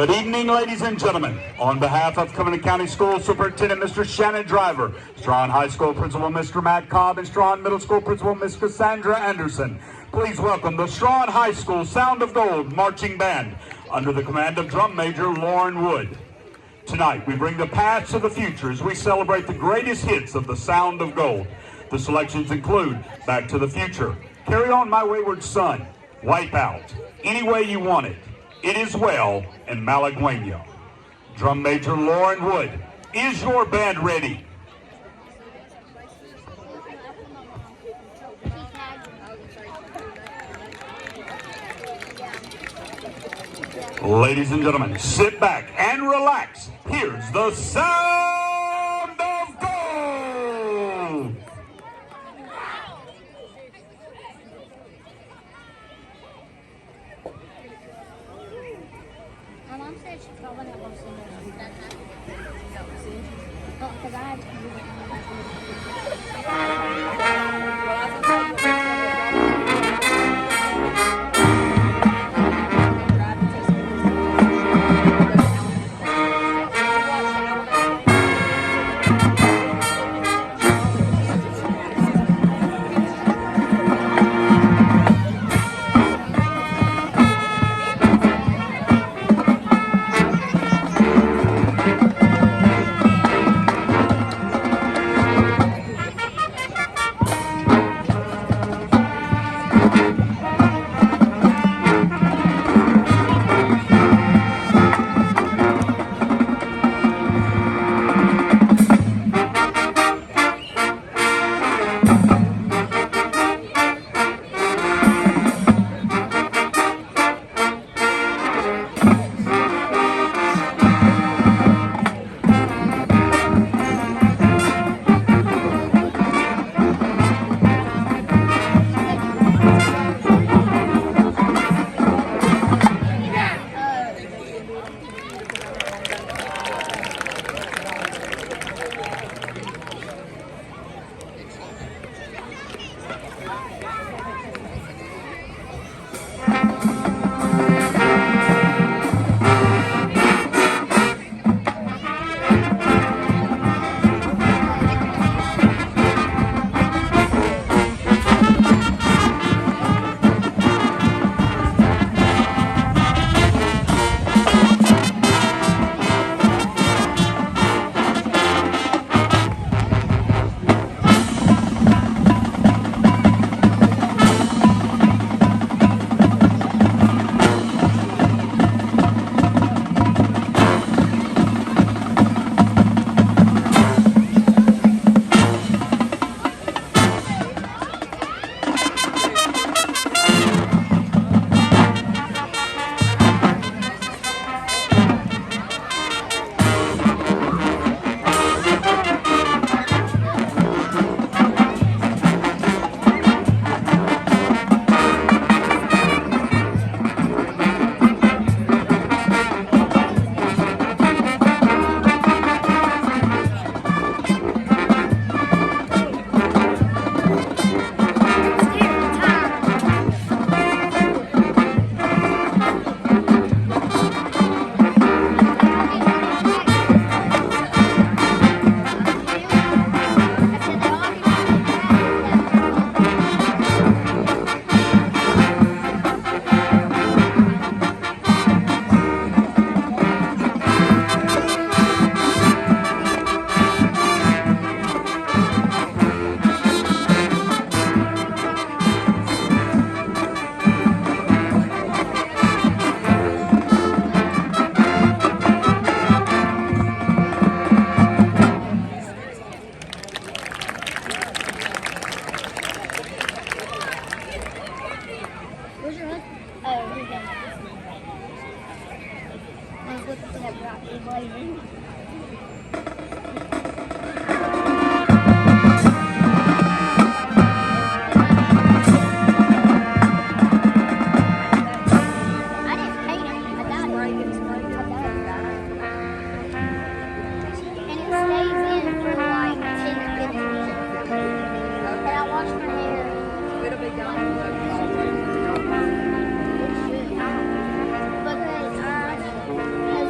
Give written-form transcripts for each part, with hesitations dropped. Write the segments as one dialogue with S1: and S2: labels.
S1: Good evening, ladies and gentlemen. On behalf of Cumberland County School Superintendent Mr. Shannon Driver, Straughn High School Principal Mr. Matt Cobb, and Straughn Middle School Principal Ms. Cassandra Anderson, please welcome the Straughn High School Sound of Gold Marching Band under the command of Drum Major Lauren Wood. Tonight, we bring the past to the future as we celebrate the greatest hits of the Sound of Gold. The selections include Back to the Future, Carry On My Wayward Son, Wipe Out, Any Way You Want It, It Is Well, and Malagueño. Drum Major Lauren Wood, is your band ready? Ladies and gentlemen, sit back and relax. Here's the Sound of Gold!
S2: My mom said she probably not going to sing it. Oh, because I had to do it. Where's your husband? Oh, he's down there. I was looking for that broccoli blazing. Because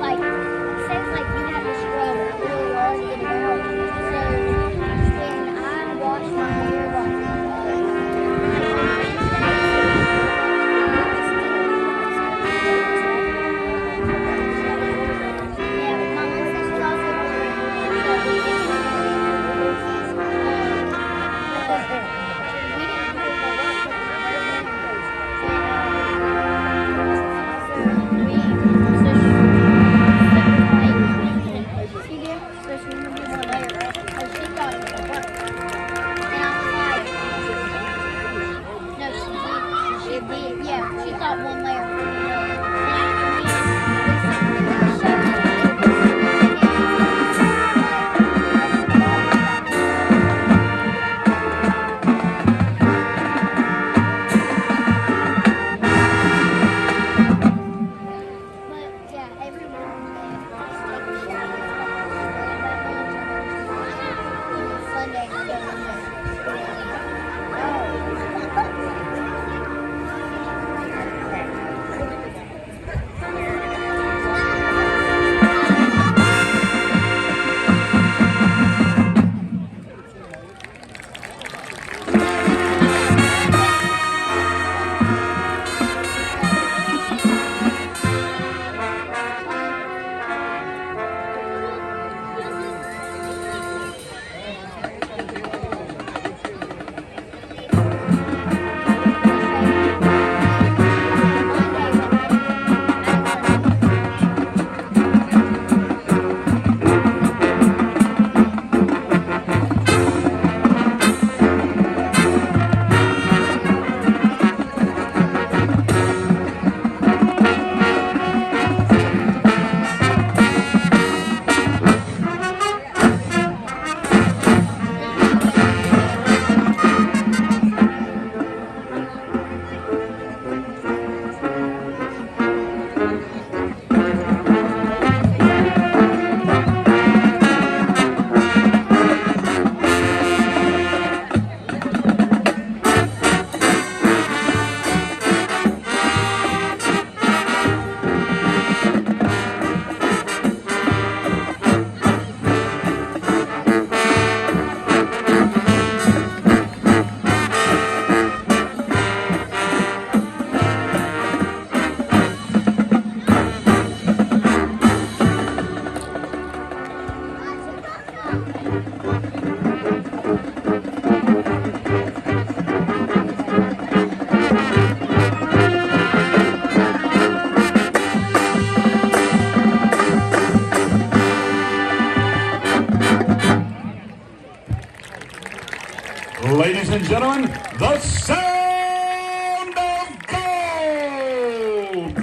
S1: and gentlemen, the Sound of Gold!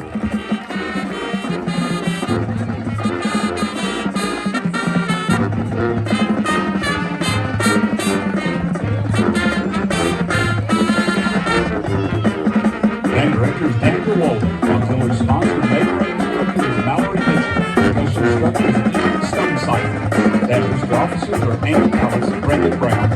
S1: And directors Daniel Walden, auxiliary sponsor, maker and instructor is Mallory Mitchell, special instructor is Ian Stumsite, deputy officers are Andy Ellis and Brendan Brown.